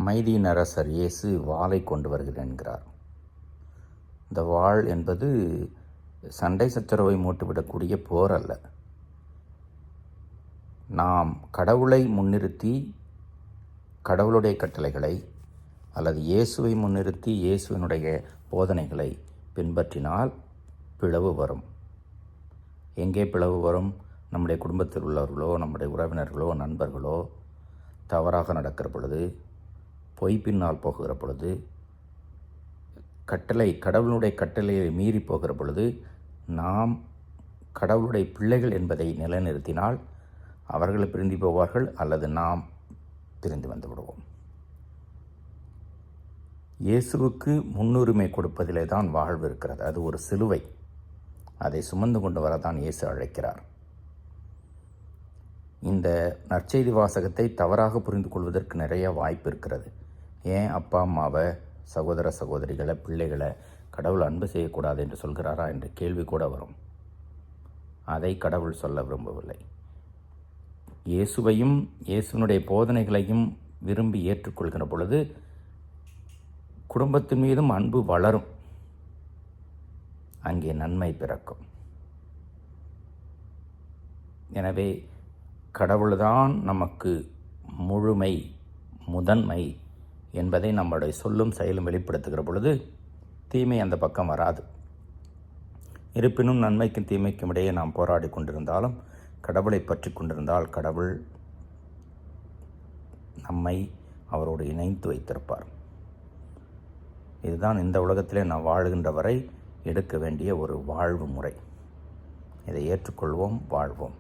அமைதியின் அரசர் இயேசு வாளை கொண்டு வருகிறேன் என்கிறார். இந்த வாள் என்பது சண்டை சச்சரவை மூட்டுவிடக்கூடிய போர் அல்ல. நாம் கடவுளை முன்னிறுத்தி கடவுளுடைய கட்டளைகளை அல்லது இயேசுவை முன்னிறுத்தி இயேசுவினுடைய போதனைகளை பின்பற்றினால் பிளவு வரும். எங்கே பிளவு வரும்? நம்முடைய குடும்பத்தில் உள்ளவர்களோ, நம்முடைய உறவினர்களோ, நண்பர்களோ தவறாக நடக்கிற பொழுது, பொய் பின்னால் போகிற பொழுது, கடவுளுடைய கட்டளையை மீறி போகிற பொழுது, நாம் கடவுளுடைய பிள்ளைகள் என்பதை நிலைநிறுத்தினால் அவர்கள் பிரிந்து போவார்கள் அல்லது நாம் பிரிந்து வந்து விடுவோம். இயேசுவுக்கு முன்னுரிமை கொடுப்பதிலே தான் வாழ்வு இருக்கிறது. அது ஒரு சிலுவை. அதை சுமந்து கொண்டு வரதான் இயேசு அழைக்கிறார். இந்த நற்செய்தி வாசகத்தை தவறாக புரிந்து கொள்வதற்கு நிறைய வாய்ப்பு இருக்கிறது. ஏன் அப்பா அம்மாவை, சகோதர சகோதரிகளை, பிள்ளைகளை கடவுள் அன்பு செய்யக்கூடாது என்று சொல்கிறாரா என்ற கேள்வி கூட வரும். அதை கடவுள் சொல்ல விரும்பவில்லை. இயேசுவையும் இயேசுனுடைய போதனைகளையும் விரும்பி ஏற்றுக்கொள்கிற பொழுது குடும்பத்தின் மீதும் அன்பு வளரும். அங்கே நன்மை பிறக்கும். எனவே கடவுள்தான் நமக்கு முழுமை, முதன்மை என்பதை நம்முடைய சொல்லும் செயலும் வெளிப்படுத்துகிற பொழுது தீமை அந்த பக்கம் வராது. இருப்பினும் நன்மைக்கும் தீமைக்கும் இடையே நாம் போராடி கொண்டிருந்தாலும் கடவுளை பற்றி கொண்டிருந்தால் கடவுள் நம்மை அவரோடு இணைத்து வைத்திருப்பார். இதுதான் இந்த உலகத்திலே நாம் வாழுகின்ற வரை எடுக்க வேண்டிய ஒரு வாழ்வு முறை. இதை ஏற்றுக்கொள்வோம், வாழ்வோம்.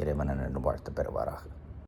இறைவன் என்று வாழ்த்து பெறுவாராக.